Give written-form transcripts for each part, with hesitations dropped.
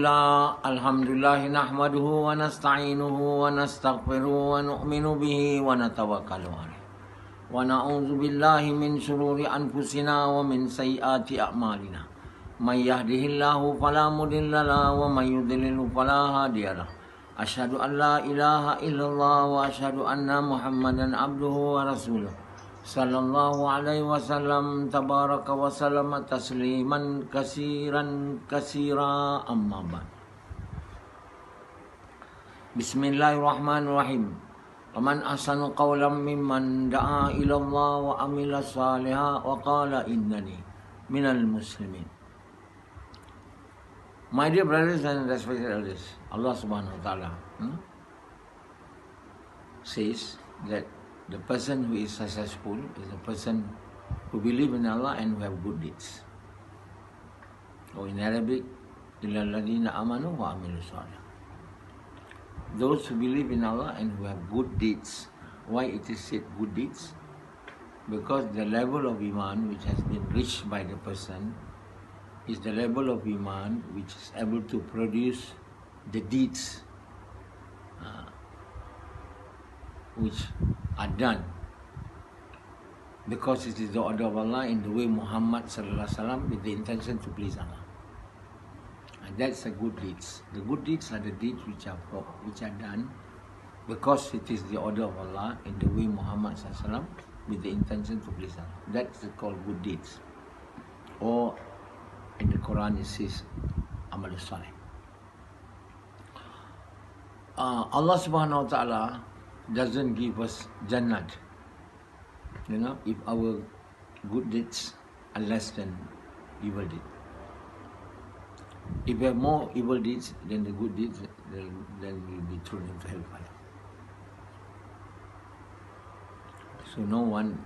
Alhamdulillah nahmaduhu wa nasta'inuhu wa nastaghfiruhu wa nu'minu bihi wa natawakkalu alayh. Wa na'udzu billahi min shururi anfusina wa min sayyiati a'malina. May yahdihillahu fala mudilla lahu wa may yudlilhu fala hadiya lahu. Asyhadu an la ilaha illallah wa asyhadu anna Muhammadan abduhu wa rasuluh. Sallallahu alaihi wasallam tabaraka wa sallama tasliman kasiran kasira amma ba'd. Bismillahirrahmanirrahim. Waman ahsanu qawlan mimman da'a ila Allah wa amila salihan wa qala innani minal muslimin. My dear brothers and respected elders, Allah subhanahu wa ta'ala says that the person who is successful is the person who believes in Allah and who have good deeds. Or in Arabic, إِلَّا الَّذِينَ آمَنُوا وَعَمِلُوا الصَّالِحَاتِ. Those who believe in Allah and who have good deeds. Why it is said good deeds? Because the level of Iman which has been reached by the person is the level of Iman which is able to produce the deeds which are done because it is the order of Allah in the way Muhammad sallallahu alaihi wasallam with the intention to please Allah. And that's the good deeds. The good deeds are the deeds which are done because it is the order of Allah in the way Muhammad sallallahu alaihi wasallam with the intention to please Allah. That's called good deeds. Or in the Quran it says Amal Salih. Allah subhanahu wa ta'ala doesn't give us Jannat, if our good deeds are less than evil deeds. If we have more evil deeds than the good deeds, then we'll be thrown into hellfire. So no one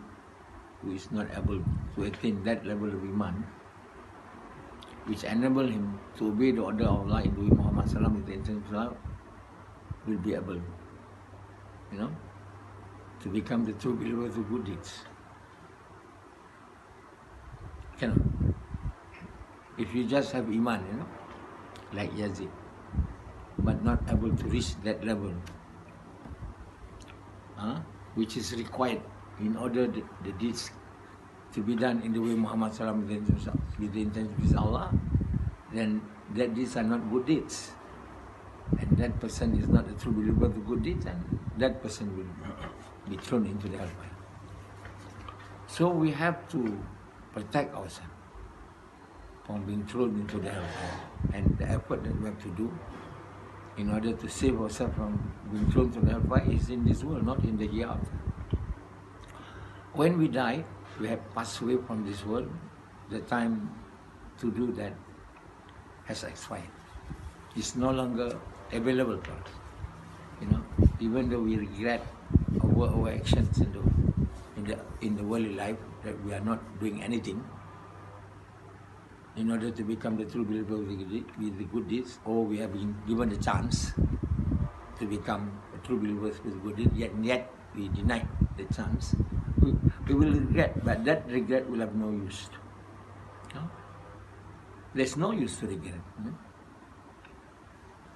who is not able to attain that level of Iman, which enable him to obey the order of Allah in the way Muhammad sallallahu with the intention of Allah, will be able to become the true believers of good deeds. Cannot. If you just have Iman, like Yazid, but not able to reach that level, which is required in order the deeds to be done in the way Muhammad sallallahu with the intention of Allah, then that deeds are not good deeds. And that person is not a true believer of the good deeds, and that person will be thrown into the hellfire. So we have to protect ourselves from being thrown into the hellfire. And the effort that we have to do in order to save ourselves from being thrown to the hellfire is in this world, not in the hereafter. When we die, we have passed away from this world. The time to do that has expired. It's no longer available for us. Even though we regret our actions in the worldly life, that we are not doing anything in order to become the true believer with the good deeds, or we have been given the chance to become a true believer with good deeds, yet we deny the chance. We will regret, but that regret will have no use. There's no use to regret.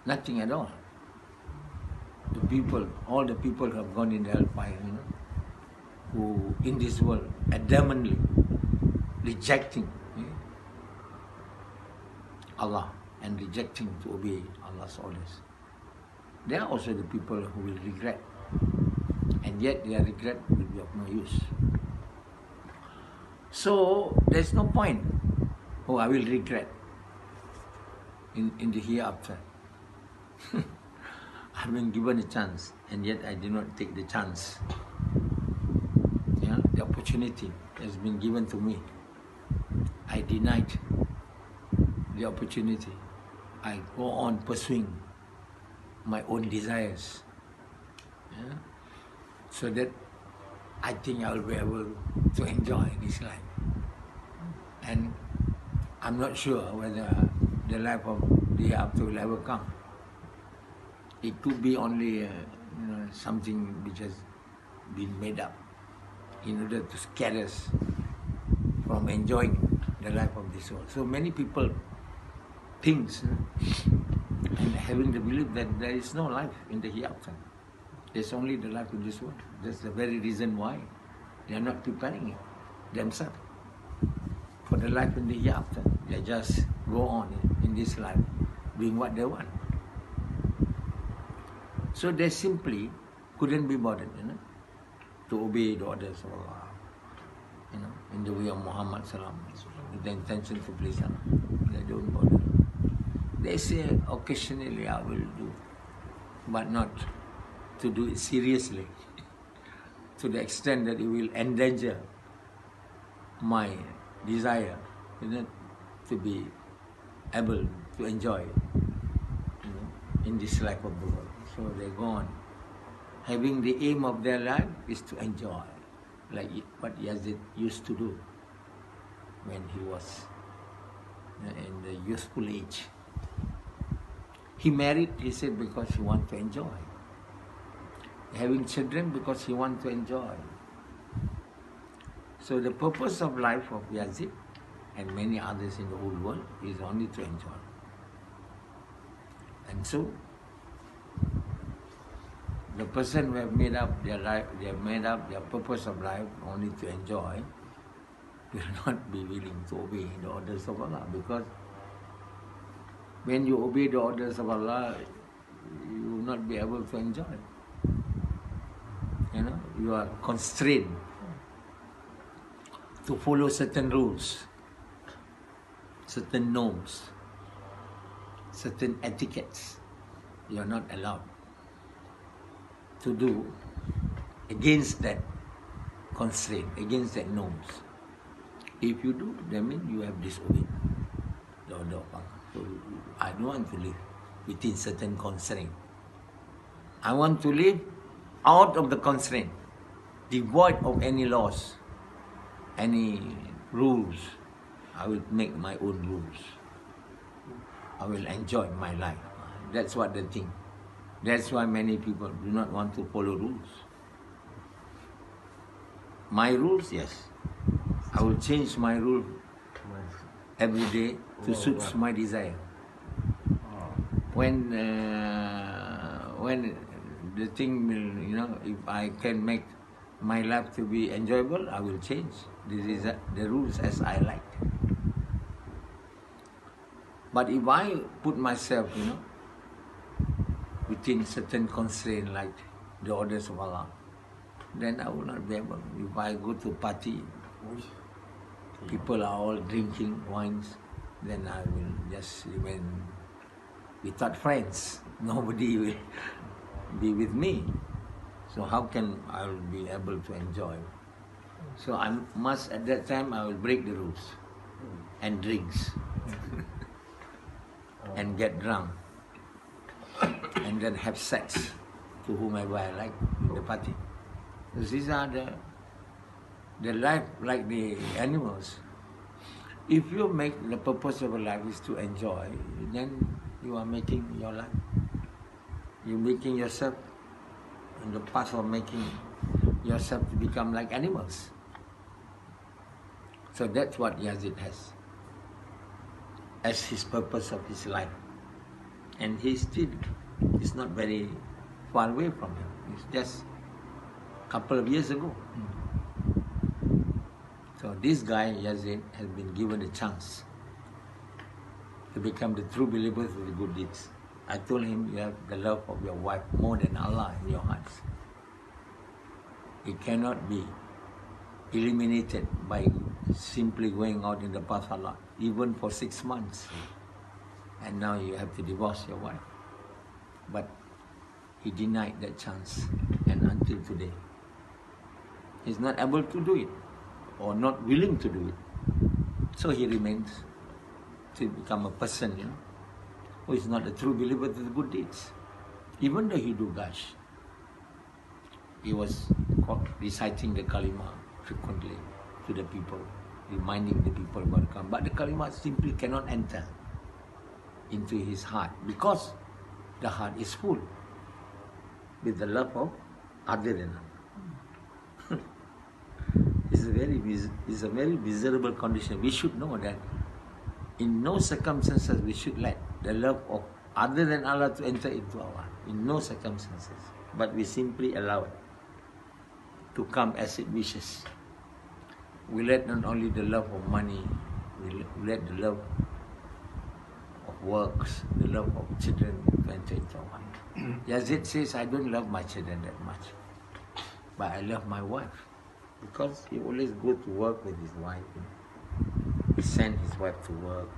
Nothing at all. All the people who have gone in the hellfire, who in this world adamantly rejecting Allah and rejecting to obey Allah's orders. They are also the people who will regret, and yet their regret will be of no use. So there's no point. I will regret in the hereafter. I've been given a chance, and yet I did not take the chance. The opportunity has been given to me. I denied the opportunity. I go on pursuing my own desires, so that I think I will be able to enjoy this life. And I'm not sure whether the life of the hereafter will ever come. It could be only something which has been made up in order to scare us from enjoying the life of this world. So many people think and having the belief that there is no life in the hereafter. There's only the life in this world. That's the very reason why they are not preparing it themselves for the life in the hereafter. They just go on in this life doing what they want. So they simply couldn't be bothered, to obey the orders of Allah, in the way of Muhammad Sallam, with the intention to please Allah. They don't bother. They say occasionally I will do, but not to do it seriously, to the extent that it will endanger my desire, to be able to enjoy, in this life of the world. So they go on. Having the aim of their life is to enjoy, like what Yazid used to do when he was in the youthful age. He married, he said, because he wanted to enjoy. Having children because he wanted to enjoy. So the purpose of life of Yazid and many others in the whole world is only to enjoy. And so, the person who have made up their life, they have made up their purpose of life only to enjoy, will not be willing to obey the orders of Allah, because when you obey the orders of Allah, you will not be able to enjoy. You are constrained to follow certain rules, certain norms, certain etiquettes. You are not allowed to do against that constraint, against that norms. If you do, that means you have disobeyed the order of Allah. So I don't want to live within certain constraint. I want to live out of the constraint, devoid of any laws, any rules. I will make my own rules. I will enjoy my life. That's what they think. That's why many people do not want to follow rules. My rules, yes. I will change my rule every day to suit my desire. When the thing will, if I can make my life to be enjoyable, I will change the rules as I like. But if I put myself, within certain constraint like the orders of Allah, then I will not be able. If I go to party, people are all drinking wines, then I will just remain without friends. Nobody will be with me. So how can I will be able to enjoy? So I must, at that time, I will break the rules and drinks and get drunk and then have sex to whomever I like in the party. So these are the life like the animals. If you make the purpose of a life is to enjoy, then you are making your life. You're making yourself in the path of making yourself to become like animals. So that's what Yazid has as his purpose of his life. And he still is not very far away from him. It's just a couple of years ago. So this guy, Yazid, has been given a chance to become the true believers with the good deeds. I told him, you have the love of your wife more than Allah in your hearts. It cannot be eliminated by simply going out in the path of Allah, even for 6 months. And now you have to divorce your wife. But he denied that chance, and until today, he's not able to do it, or not willing to do it. So he remains to become a person, who is not a true believer to the good deeds. Even though he do gash, he was reciting the kalima frequently to the people, reminding the people about the kalima. But the kalima simply cannot enter into his heart because the heart is full with the love of other than Allah. It's a very miserable condition. We should know that in no circumstances we should let the love of other than Allah to enter into our heart, in no circumstances. But we simply allow it to come as it wishes. We let not only the love of money, we let the love of works, the love of children to enter into our heart. Yazid says, I don't love my children that much, but I love my wife, because he always go to work with his wife. He send his wife to work,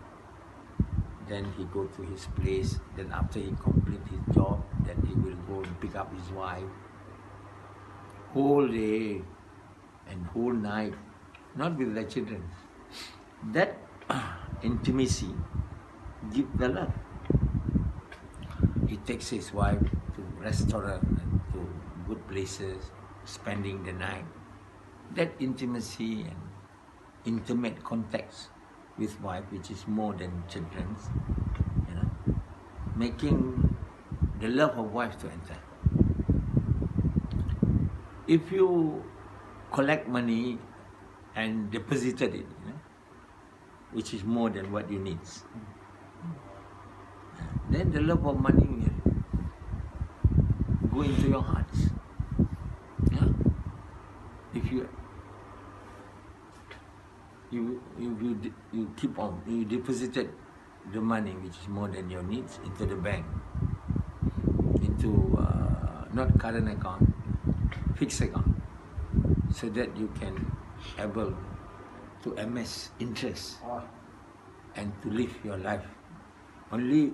then he go to his place, then after he complete his job, then he will go and pick up his wife. Whole day and whole night, not with the children. That intimacy gives the love. He takes his wife to restaurant and to good places, spending the night. That intimacy and intimate contact with wife, which is more than children's, making the love of wife to enter. If you collect money and deposited it, which is more than what you need, then the love of money will go into your hearts. If you keep on, you deposited the money which is more than your needs into the bank, into not current account, fixed account, so that you can able to amass interest and to live your life only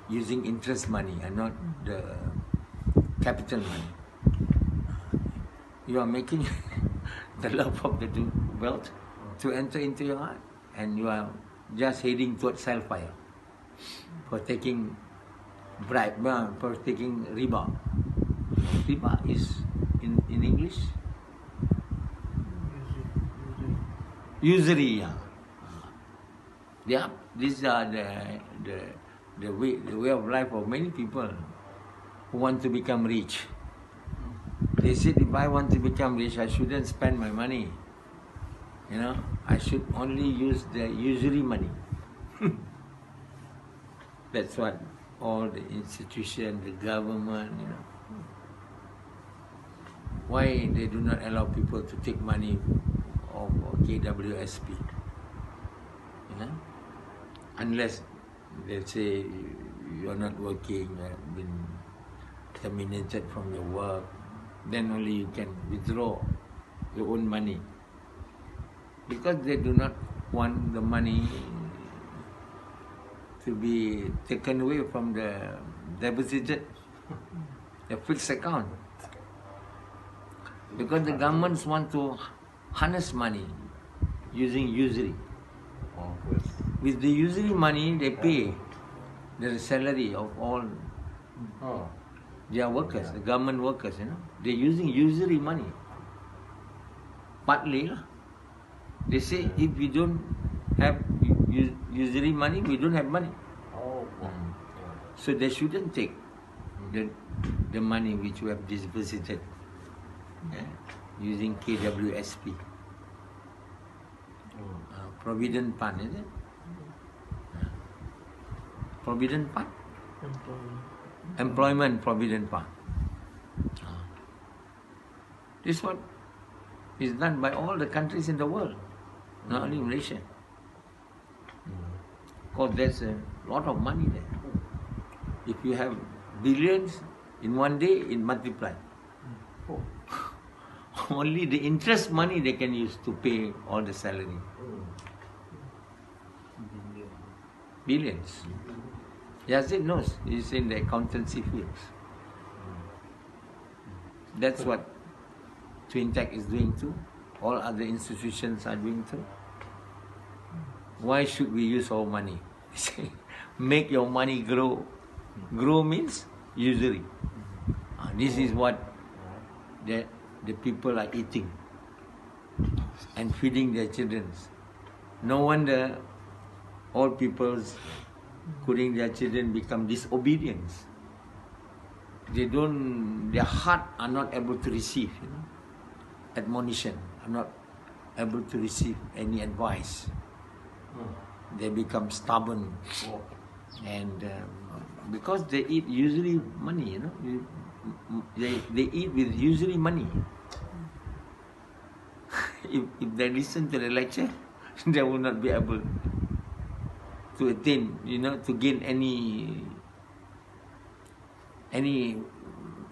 using interest money and not the capital money. You are making the love of the wealth to enter into your heart, and you are just heading towards hellfire for taking bribe, for taking riba. Riba is in English usury. Yeah, these are the way of life of many people who want to become rich. They said, if I want to become rich, I shouldn't spend my money. I should only use the usury money. That's what all the institutions, the government, why they do not allow people to take money of KWSP. Unless they say you are not working, you have been terminated from your work, then only you can withdraw your own money. Because they do not want the money to be taken away from the deposited, the fixed account. Because the governments want to harness money using usury. With the usury money, they pay the salary of all their workers, the government workers, They're using usury money. Partly, they say if we don't have usury money, we don't have money. So they shouldn't take the money which we have deposited using KWSP. Provident Fund, is it? Provident Fund? Employment Provident Fund. This is what is done by all the countries in the world, not only Malaysia. Because there's a lot of money there. If you have billions in one day, it multiplies. Only the interest money they can use to pay all the salary. Billions. Yazid knows. He's in the accountancy fields. That's what Twintech is doing too. All other institutions are doing too. Why should we use our money? Make your money grow. Grow means usury. This is what the people are eating and feeding their children. No wonder all peoples, including their children, become disobedient. Their heart are not able to receive admonition, are not able to receive any advice. They become stubborn And because they eat usually money, they eat with usually money. if they listen to the lecture, they will not be able to attain, to gain any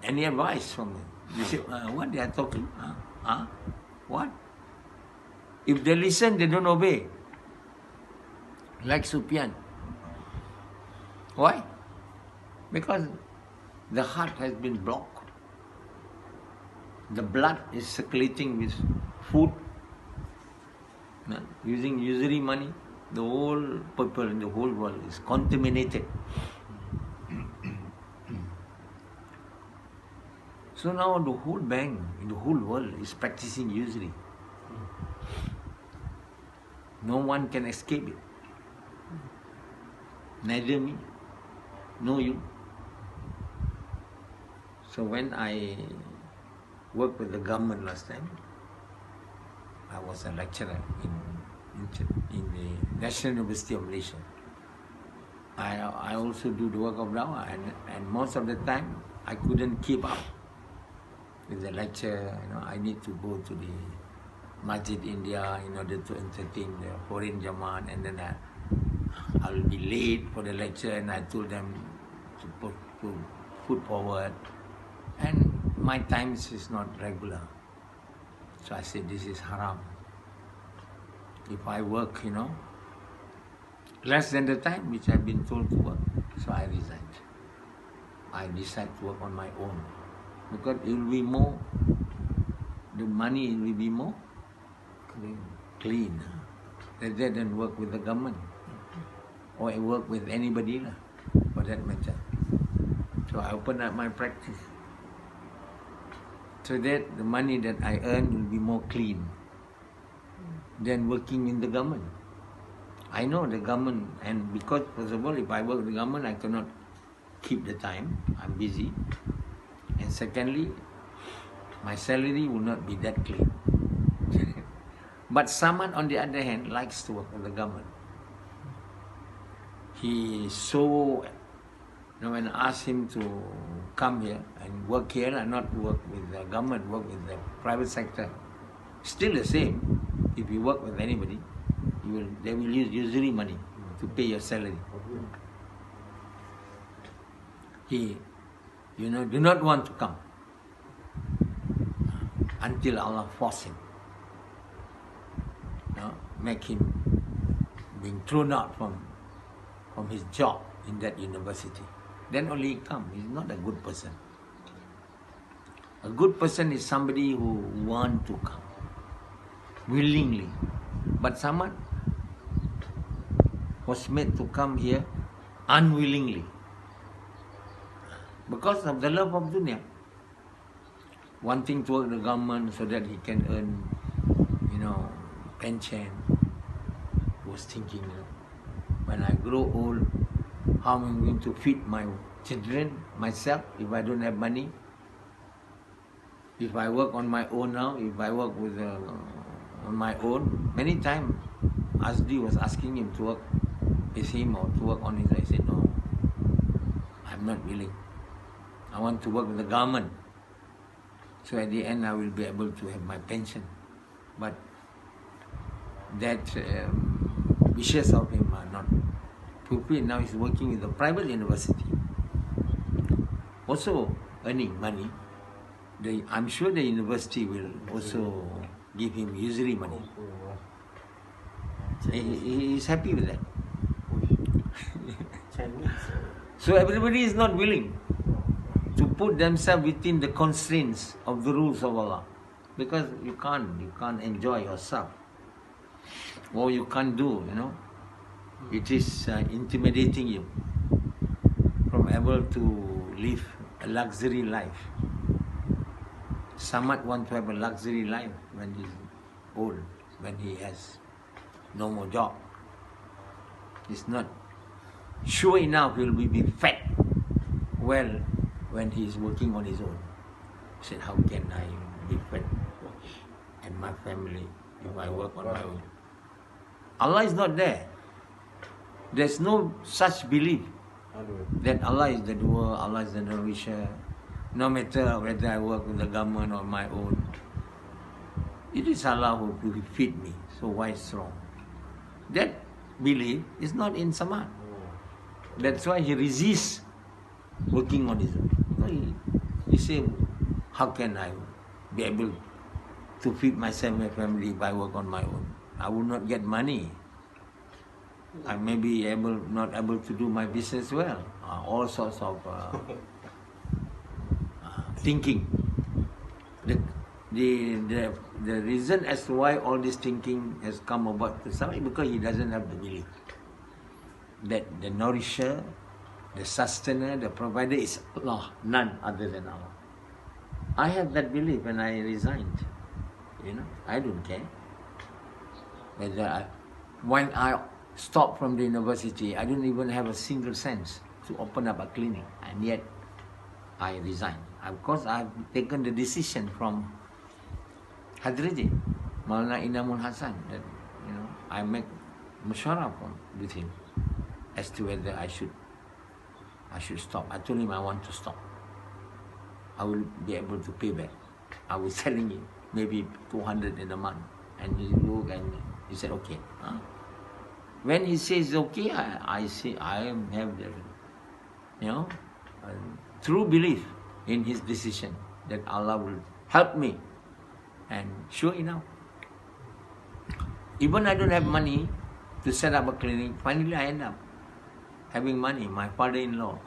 advice from them. You say, what they are talking? What? If they listen, they don't obey. Like Sufyan. Why? Because the heart has been blocked. The blood is circulating with food, using usury money. The whole people in the whole world is contaminated. So now the whole bank in the whole world is practicing usury. No one can escape it. Neither me, nor you. So when I worked with the government last time, I was a lecturer in the National University of Malaysia. I also do the work of Dawah, and most of the time I couldn't keep up with the lecture. I need to go to the Masjid India in order to entertain the foreign Jamaat, and then I will be late for the lecture, and I told them to put forward, and my times is not regular. So I said, this is haram. If I work, less than the time which I've been told to work, so I resigned. I decided to work on my own, because it will be more, the money will be more clean, rather than work with the government or I work with anybody for that matter. So I opened up my practice so that the money that I earn will be more clean than working in the government. I know the government, and because first of all, if I work with the government, I cannot keep the time, I'm busy, and secondly, my salary will not be that clean. But someone on the other hand likes to work with the government. He so, when I ask him to come here and work here and not work with the government, work with the private sector, still the same. If you work with anybody, they will use usury money to pay your salary. He, do not want to come until Allah force him. Make him being thrown out from his job in that university. Then only he come. He's not a good person. A good person is somebody who want to come willingly. But someone was made to come here unwillingly because of the love of dunya, wanting to work the government so that he can earn, pension. He was thinking, when I grow old, how am I going to feed my children, myself, if I don't have money? If I work on my own now, if I work on my own, many times Asdi was asking him to work with him or to work on his own. I said, no, I'm not willing. I want to work with the government. So at the end I will be able to have my pension. But that wishes of him are not fulfilled. Now he's working with a private university, also earning money. I'm sure the university will also give him usury money. He is happy with that. So everybody is not willing to put themselves within the constraints of the rules of Allah, because you can't enjoy yourself, or you can't do, it is intimidating you from able to live a luxury life. Some want to have a luxury life when he's old, when he has no more job. It's not sure enough he will be fat well when he is working on his own. He said, how can I be fat and my family if I work on my own? Allah is not there. There's no such belief that Allah is the doer, Allah is the nourisher. No matter whether I work with the government or my own, it is Allah who will feed me. So why it's wrong? That belief is not in Samad. That's why he resists working on his own. So he say, how can I be able to feed myself and my family if I work on my own? I will not get money. I may be not able to do my business well. All sorts of thinking. The reason as to why all this thinking has come about to somebody, because he doesn't have the belief that the nourisher, the sustainer, the provider is Allah, none other than Allah. I have that belief and I resigned. I don't care whether when I stopped from the university, I didn't even have a single cent to open up a clinic, and yet I resigned. Of course, I've taken the decision from Hadraji, Maulana Inamul Hasan, that I make musharraf with him as to whether I should stop. I told him I want to stop. I will be able to pay back. I was telling him maybe 200 in a month, and he looked and he said okay. When he says okay, I say I have the true belief in his decision that Allah will help me. And sure enough, even I don't have money to set up a clinic, finally I end up having money. My father-in-law,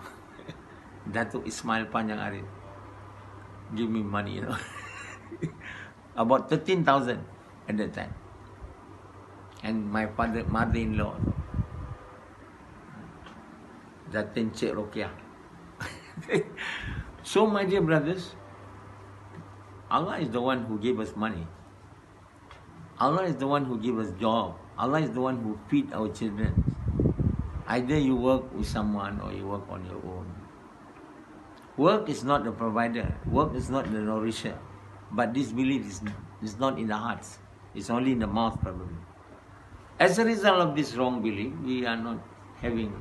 Datuk Ismail Panjang Arif, give me money, about 13,000 at that time. And my mother-in-law, Datin Cik Rokia. So my dear brothers, Allah is the one who gave us money. Allah is the one who gave us job. Allah is the one who feed our children. Either you work with someone or you work on your own. Work is not the provider. Work is not the nourisher. But this belief is not in the hearts. It's only in the mouth probably. As a result of this wrong belief, we are not having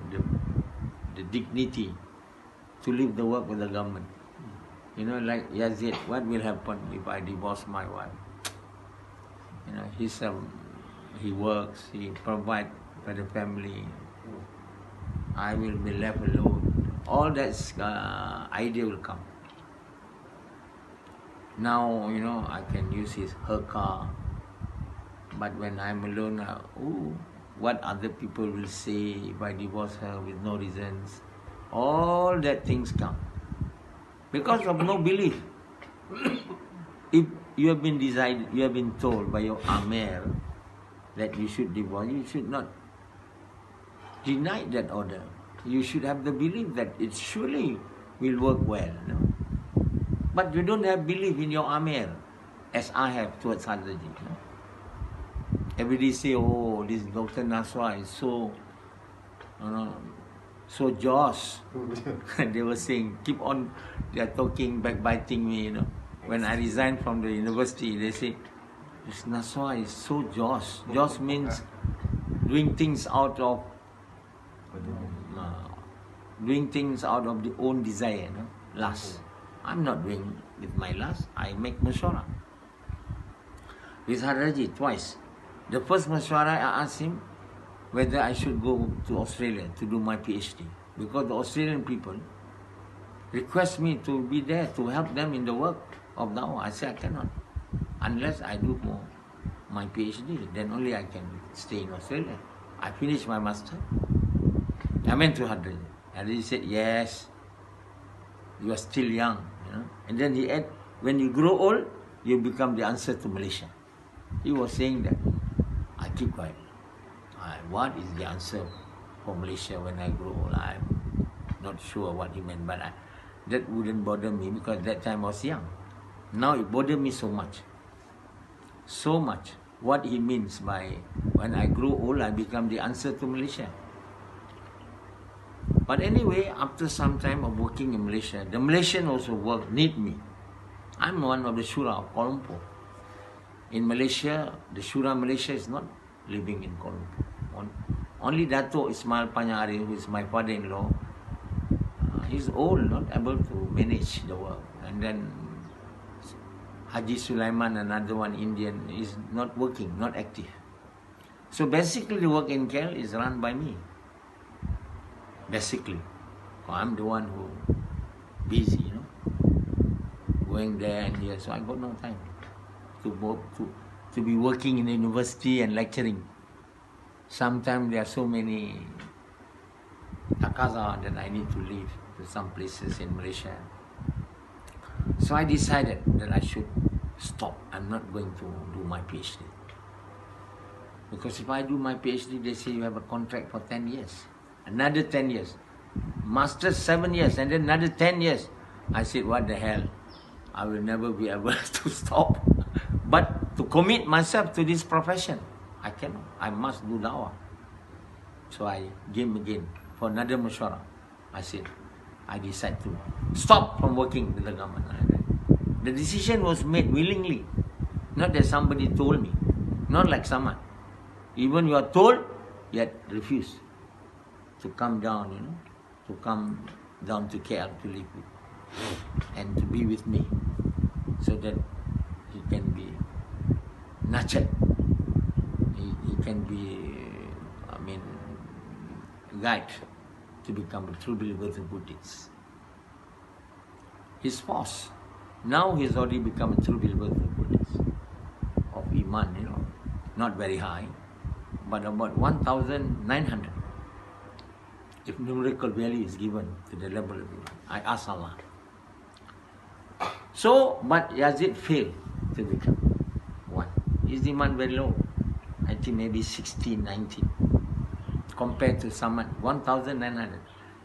the dignity to leave the work with the government. Like Yazid, what will happen if I divorce my wife? He works, he provides for the family. I will be left alone. All that idea will come. Now, I can use her car. But when I'm alone, what other people will say if I divorce her with no reasons? All that things come. Because of no belief. If you have been told by your Amir that you should divorce, you should not deny that order. You should have the belief that it surely will work well. But you don't have belief in your Amir, as I have towards Hadraji. Everybody say, oh, this Dr. Nasoha is so Josh. They were saying, they are talking, backbiting me, When I resigned from the university, they say, this Nasoha is so Josh. Josh means doing things out of the own desire, lust. I'm not doing with my lust. I make mashwara. With Hadraji twice. The first mashwara I asked him whether I should go to Australia to do my PhD. Because the Australian people request me to be there to help them in the work of dawah. I said I cannot. Unless I do my PhD, then only I can stay in Australia. I finished my master. I went to Hadraji. Hadraji said, yes, you are still young. And then he added, when you grow old, you become the answer to Malaysia. He was saying that. I keep quiet. What is the answer for Malaysia when I grow old? I'm not sure what he meant, but that wouldn't bother me because that time I was young. Now it bothered me so much. So much. What he means by when I grow old, I become the answer to Malaysia. But anyway, after some time of working in Malaysia, the Malaysian also need me. I'm one of the Shura of Kuala Lumpur. In Malaysia, the Shura Malaysia is not living in Kuala Lumpur. Only Dato Ismail Panyari, who is my father-in-law, he's old, not able to manage the work. And then Haji Sulaiman, another one Indian, is not working, not active. So basically the work in KL is run by me. Basically. I'm the one who busy, going there and here. So I got no time to be working in the university and lecturing. Sometimes there are so many takaza that I need to leave to some places in Malaysia. So I decided that I should stop. I'm not going to do my PhD. Because if I do my PhD, they say you have a contract for 10 years. Another 10 years. Master's 7 years and then another 10 years. I said, what the hell? I will never be able to stop. But to commit myself to this profession, I cannot. I must do dawah. So I came again for another mashwara. I said, I decided to stop from working with the government. The decision was made willingly. Not that somebody told me. Not like someone. Even you are told, yet refuse to come down, to come down to KL to live with and to be with me so that he can be nurtured. He can be, guided to become a true believer of Buddhists. He's forced. Now he's already become a true believer of Buddhists. Of Iman, not very high, but about 1,900. If numerical value is given to the level of Iman. I ask Allah. So, but Yazid failed to become one. His demand very low. I think maybe 16, 19. Compared to someone, 1,900.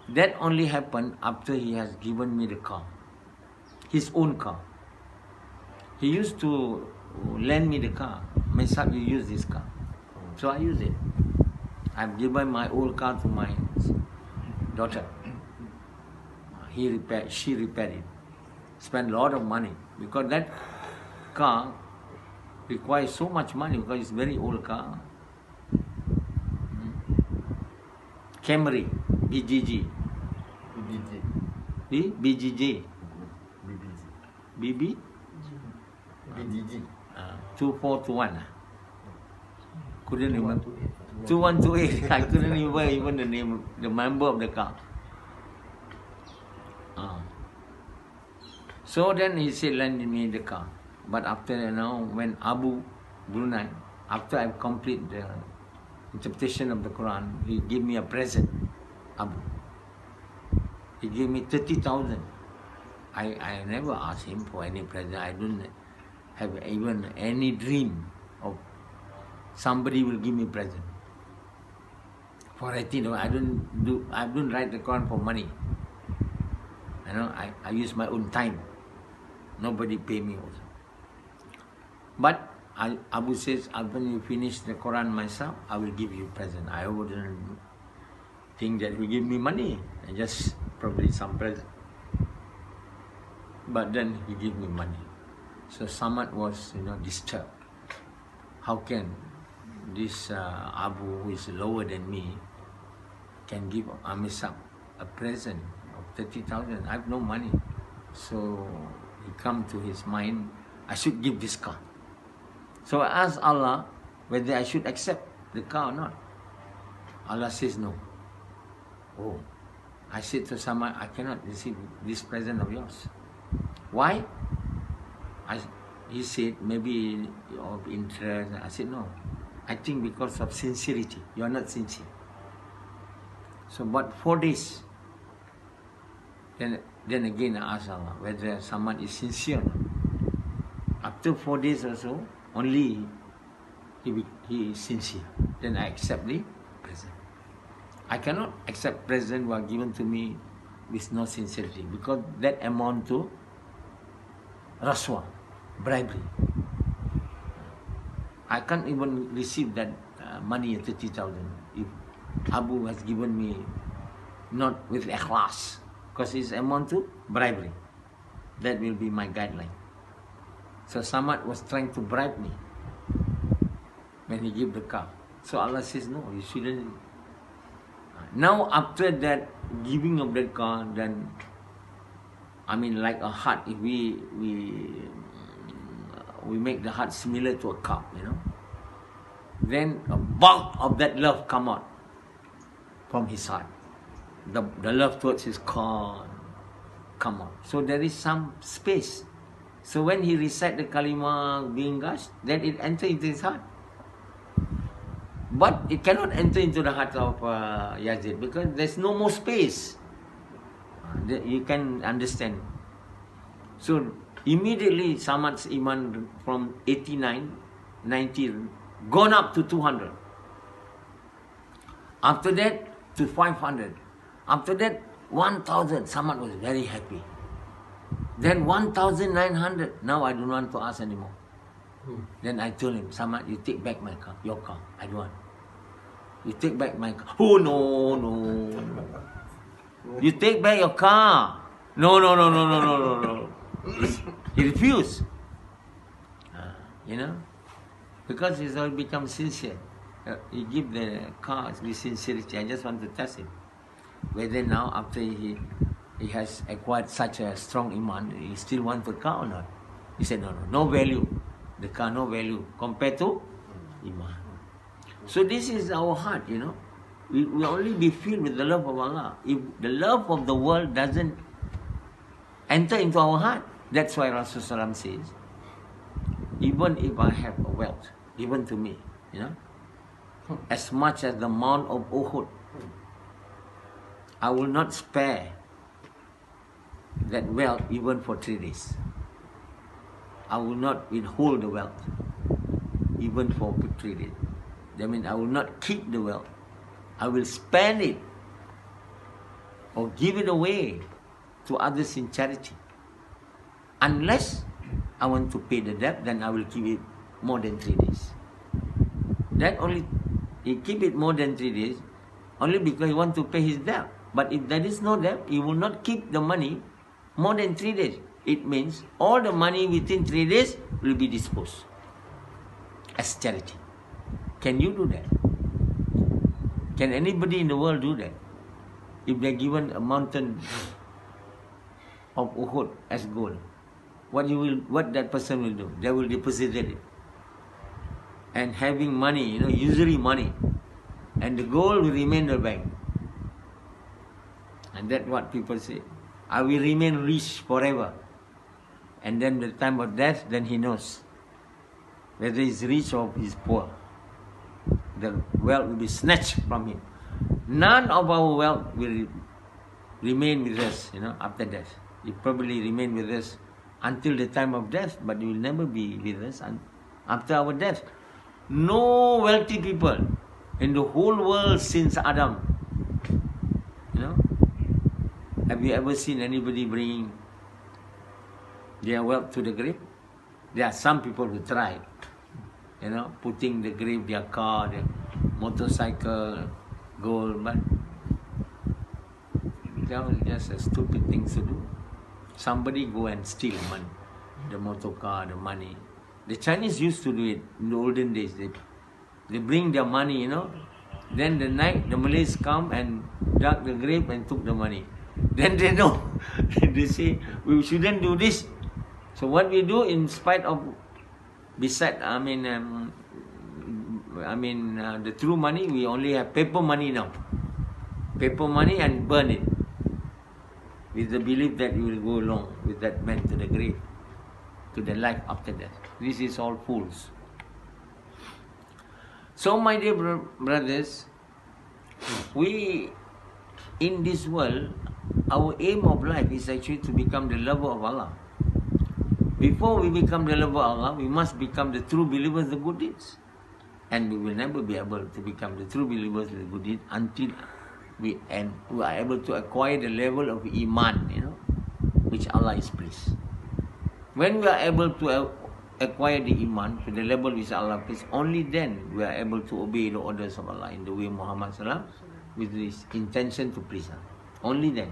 That only happened after he has given me the car. His own car. He used to lend me the car. Myself, you use this car. So I use it. I've given my old car to my daughter. She repaired it. Spent a lot of money. Because that car requires so much money because it's a very old car. Camry, BGG. BGG. BB? BGG. 2421. Couldn't remember. 2128. I couldn't remember even the name, the member of the car. So then he said, lend me the car. But after when Abu Brunei, after I complete the interpretation of the Quran, he gave me a present. Abu. He gave me 30,000. I never asked him for any present. I don't have even any dream of somebody will give me present. For writing, I don't write the Quran for money. I use my own time. Nobody pay me also. But Abu says, when you finish the Quran myself, I will give you present. I wouldn't think that he give me money. I just probably some present. But then he gave me money. So Samad was, disturbed. How can this Abu, who is lower than me, can give Amisab a present of 30,000? I have no money. So he come to his mind, I should give this car. So I asked Allah whether I should accept the car or not. Allah says no. Oh, I said to Samad, I cannot receive this present of yours. Why? He said, maybe of interest. I said, no. I think because of sincerity. You are not sincere. So, but 4 days. Then again I asked Allah whether someone is sincere or not. After 4 days or so, only he is sincere. Then I accept the present. I cannot accept present who are given to me with no sincerity because that amount to Rashwa, bribery. I can't even receive that money at 30,000 if Abu has given me not with ikhlas, because it's amount to bribery. That will be my guideline. So Samad was trying to bribe me when he gave the car. So Allah says, no, you shouldn't Now after that giving of that car, then I mean like a heart, if we make the heart similar to a cup, then a bulk of that love come out from his heart. The love towards his car come out. So there is some space. So when he recite the kalima being gushed, then it enter into his heart. But it cannot enter into the heart of Yazid because there's no more space. You can understand. So immediately Samad's iman from 89, 90, gone up to 200. After that to 500. After that 1,000. Samad was very happy. Then 1,900. Now I don't want to ask anymore. Then I told him, Samad, you take back my car, your car. I don't want. You take back my car. Oh, no. You take back your car. No. He refused. Because he's all become sincere. He give the car with sincerity. I just want to test him. Whether now, after he has acquired such a strong iman, he still wants the car or not? He said, no value. The car, no value compared to iman. So this is our heart, We only be filled with the love of Allah. If the love of the world doesn't enter into our heart, that's why Rasulullah says, even if I have a wealth given to me, as much as the Mount of Uhud, I will not spare that wealth even for 3 days. I will not withhold the wealth even for 3 days. That means I will not keep the wealth. I will spend it or give it away to others in charity. Unless I want to pay the debt, then I will keep it more than 3 days. That only, he keep it more than 3 days only because he want to pay his debt. But if there is no debt, he will not keep the money more than 3 days. It means all the money within 3 days will be disposed as charity. Can you do that? Can anybody in the world do that? If they're given a mountain of Uhud as gold, what that person will do? They will deposit it. And having money, usury money, and the gold will remain in the bank. And that's what people say. I will remain rich forever. And then the time of death, then he knows whether he's rich or he's poor. The wealth will be snatched from him. None of our wealth will remain with us, after death. It probably remain with us until the time of death, but it will never be with us after our death. No wealthy people in the whole world since Adam. Have you ever seen anybody bringing their wealth to the grave? There are some people who try, putting the grave, their car, their motorcycle, gold, but that was just a stupid thing to do. Somebody go and steal money, the motor car, the money. The Chinese used to do it in the olden days. They bring their money, Then the night, the Malays come and dug the grave and took the money. Then they know. They say, we shouldn't do this. So what we do, in spite of, the true money, we only have paper money now. Paper money and burn it. With the belief that you will go along with that man to the grave, to the life after death. This is all fools. So my dear brothers, we, in this world, our aim of life is actually to become the lover of Allah. Before we become the lover of Allah, we must become the true believers of the good deeds. And we will never be able to become the true believers of the good deeds until we are able to acquire the level of iman, which Allah is pleased. When we are able to acquire the iman to the level which Allah is pleased, only then we are able to obey the orders of Allah in the way Muhammad sallam, with this intention to please Allah. Only then.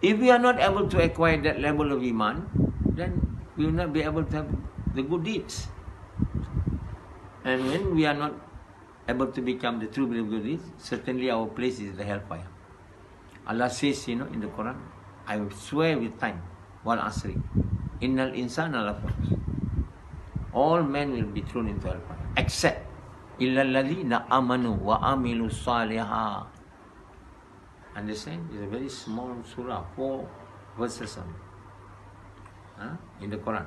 If we are not able to acquire that level of iman, then we will not be able to have the good deeds. And when we are not able to become the true believer of this, certainly our place is the hellfire. Allah says, in the Quran, I swear with time, wal asri, innal insana lafi. All men will be thrown into hellfire, except illa alladhina amanu wa amilu salihah. Understand? It's a very small surah, 4 verses only, in the Quran.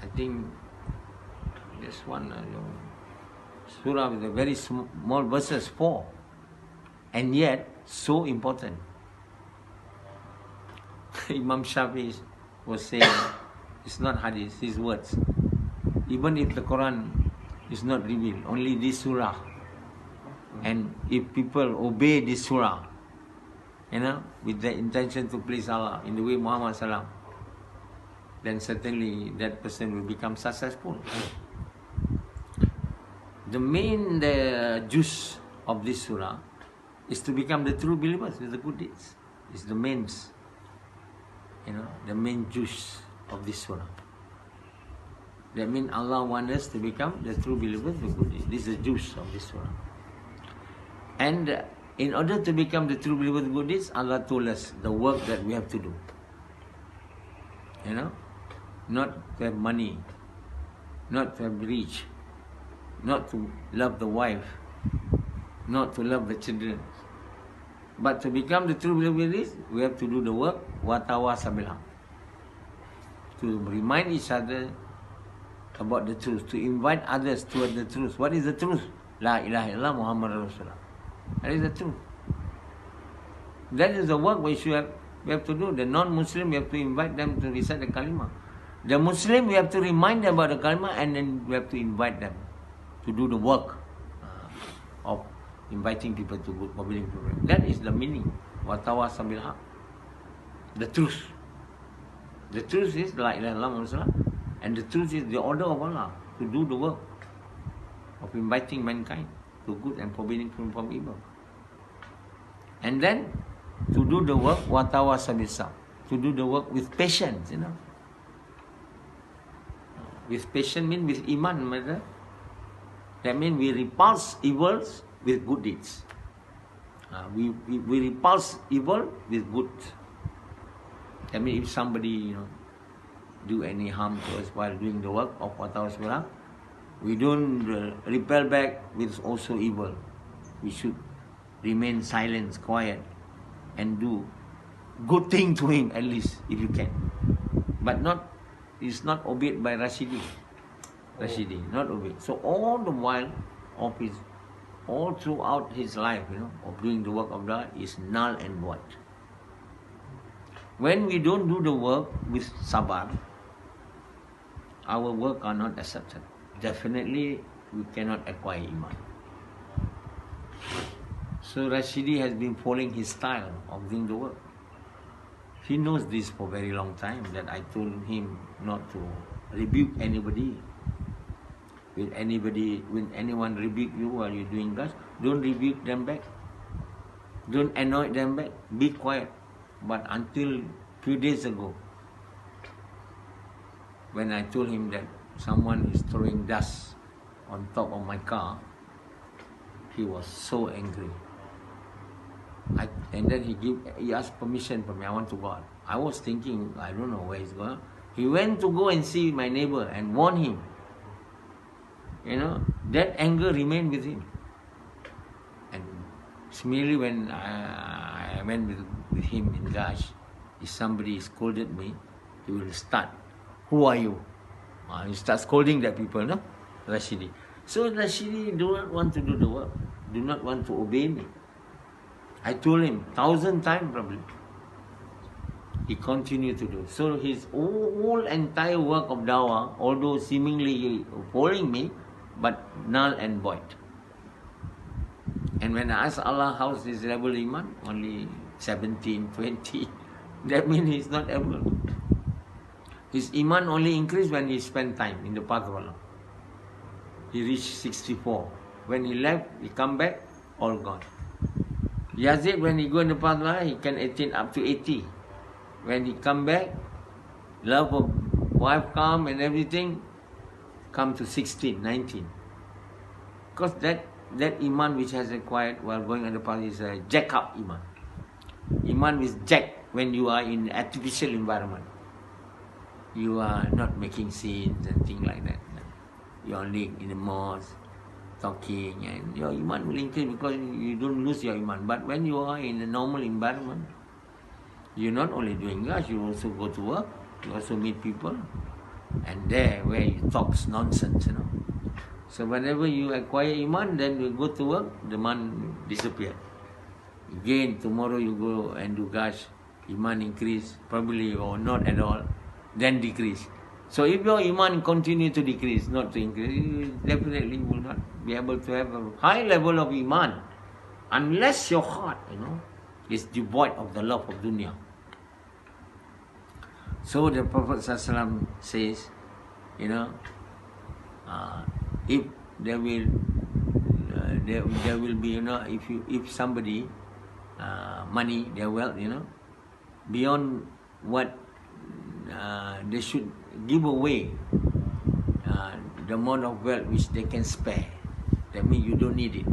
I think there's one surah with a very small verses, 4, and yet so important. Imam Shafi was saying, it's not hadith, his words. Even if the Quran is not revealed, only this surah, and if people obey this surah, with the intention to please Allah in the way Muhammad Sallam, then certainly that person will become successful. The main juice of this surah is to become the true believers with the good deeds. It's the mains, the main juice of this surah. That means Allah wants us to become the true believers with good deeds. This is the juice of this surah. And in order to become the true believers with good deeds, Allah told us the work that we have to do. Not to have money, not to have rich, not to love the wife, not to love the children. But to become the true believer with this, we have to do the work, watawasaw bil haqq. To remind each other about the truth, to invite others toward the truth. What is the truth? La ilaha illallah Muhammad Rasulullah. That is the truth. That is the work we have to do. The non-Muslim, we have to invite them to recite the kalima. The Muslim, we have to remind them about the kalima, and then we have to invite them to do the work of inviting people to good, forbidding people. That is the meaning. Watawasaw bil haqq. The truth. The truth is La ilaha illallah Muhammad Rasulullah. And the truth is the order of Allah to do the work of inviting mankind to good and forbidding from evil. And then to do the work, watawasaw bis sabr, to do the work with patience, With patience means with iman, mother. That means we repulse evils with good deeds. We repulse evil with good. That means if somebody, do any harm to us while doing the work of watawasaw bil haqq, we don't repel back with also evil. We should remain silent, quiet, and do good thing to him at least, if you can. But it's not obeyed by Rashidi, not obeyed. So all the while all throughout his life, of doing the work of God is null and void. When we don't do the work with sabar, our work are not accepted. Definitely, we cannot acquire iman. So Rashidi has been following his style of doing the work. He knows this for a very long time, that I told him not to rebuke anybody. When anyone rebuke you while you're doing that, don't rebuke them back. Don't annoy them back. Be quiet. But until few days ago, when I told him that someone is throwing dust on top of my car, he was so angry. And then he asked permission from me. I want to go out. I was thinking, I don't know where he's going. He went to go and see my neighbor and warn him. That anger remained with him. And similarly, when I went with him in Gash, if somebody scolded me, he will start, who are you? He starts scolding that people, Rashidi. So Rashidi do not want to do the work, do not want to obey me. I told him 1,000 times probably. He continued to do. So his whole entire work of dawah, although seemingly following me, but null and void. And when I asked Allah how's his level of iman, only 17, 20, that means he's not able. His iman only increased when he spent time in the path of Allah. He reached 64. When he left, he come back, all gone. Yazid, when he go in the path of Allah, he can attain up to 80. When he come back, love of wife come and everything, come to 16, 19. Because that iman which has acquired while going on the path is a jack up iman. Iman is jack when you are in artificial environment. You are not making scenes and things like that. You are only in the mosque, talking, and your iman will increase because you don't lose your iman. But when you are in a normal environment, you're not only doing that, you also go to work, you also meet people, and there where you talk nonsense, So whenever you acquire iman, then you go to work, the iman disappear. Again, tomorrow you go and do gash, iman increase, probably or not at all, then decrease. So if your iman continue to decrease, not to increase, you definitely will not be able to have a high level of iman unless your heart, is devoid of the love of dunya. So the Prophet ﷺ says, if there will be, if somebody money, their wealth, beyond what they should give away, the amount of wealth which they can spare. That means you don't need it.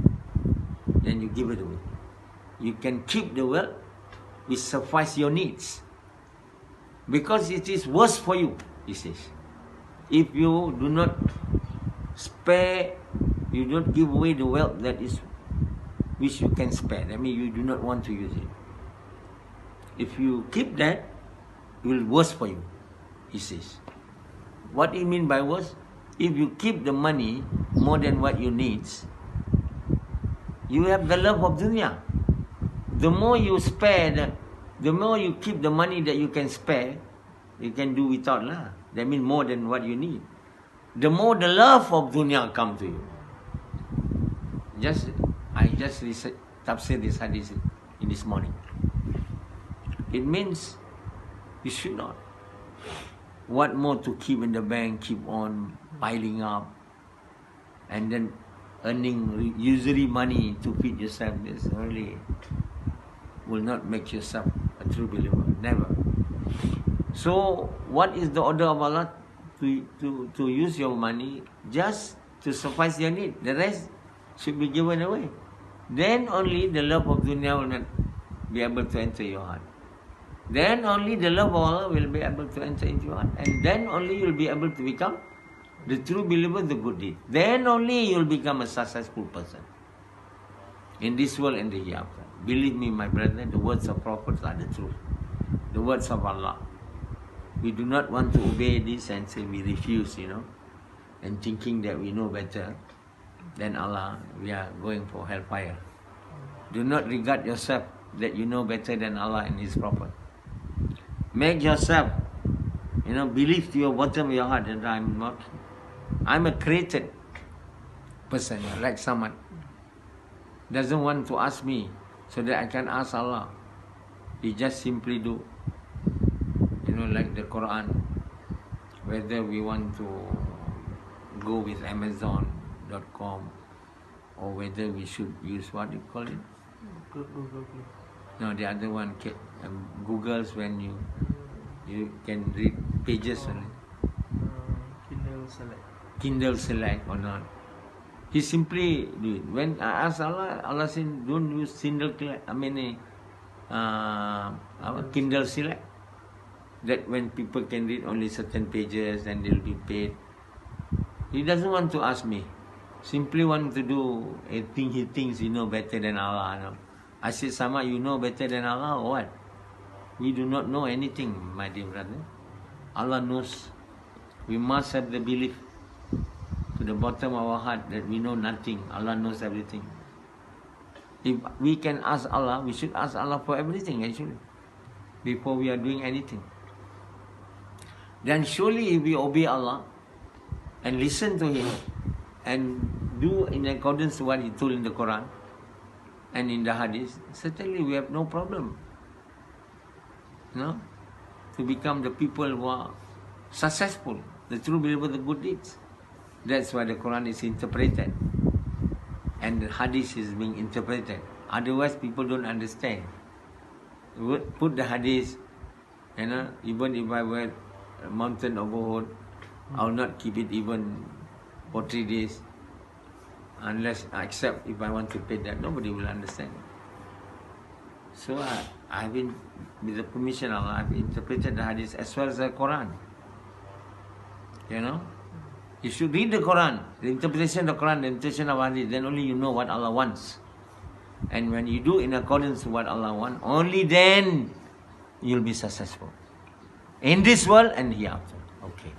Then you give it away. You can keep the wealth which suffice your needs. Because it is worse for you, he says. If you do not spare, you don't give away the wealth which you can spare. That means you do not want to use it. If you keep that, it will be worse for you, he says. What he mean by worse? If you keep the money more than what you need, you have the love of dunya. The more you spare, the more you keep the money that you can spare, you can do without lah. That means more than what you need. The more the love of dunya come to you. I just tafseer this hadith in this morning. It means you should not. What more to keep in the bank, keep on piling up, and then earning usury money to feed yourself. This really will not make yourself a true believer. Never. So, what is the order of Allah? To use your money just to suffice your need. The rest should be given away. Then only the love of dunya will not be able to enter your heart. Then only the love of Allah will be able to enter into your heart. And then only you'll be able to become the true believer, the good deed. Then only you'll become a successful person in this world and the hereafter. Believe me, my brother, the words of prophets are the truth. The words of Allah. We do not want to obey this and say we refuse, and thinking that we know better than Allah, we are going for hellfire. Do not regard yourself that you know better than Allah and His Prophet. Make yourself, believe to your bottom of your heart that I'm a created person, like someone doesn't want to ask me so that I can ask Allah. He just simply do, like the Quran, whether we want to go with Amazon.com or whether we should use what you call it? No, the other one, Google's when you can read pages only. Kindle Select or not. He simply do it. When I ask Allah, Allah said, don't use Kindle Select. That when people can read only certain pages and they'll be paid. He doesn't want to ask me. Simply want to do a thing he thinks he know better than Allah. I said, Sama, you know better than Allah or what? We do not know anything, my dear brother. Allah knows. We must have the belief to the bottom of our heart that we know nothing. Allah knows everything. If we can ask Allah, we should ask Allah for everything actually, before we are doing anything. Then surely if we obey Allah and listen to Him and do in accordance to what He told in the Quran and in the Hadith, certainly we have no problem. To become the people who are successful, the true believer, the good deeds. That's why the Quran is interpreted and the Hadith is being interpreted. Otherwise, people don't understand. Put the Hadith, even if I were a mountain of Uhud, I will not keep it even for 3 days. Unless, except if I want to pay that, nobody will understand. So I've been, with the permission of Allah, I've interpreted the hadith as well as the Quran. You know? You should read the Quran, the interpretation of the Quran, the interpretation of hadith, then only you know what Allah wants. And when you do in accordance to what Allah wants, only then you'll be successful. In this world and hereafter. Okay.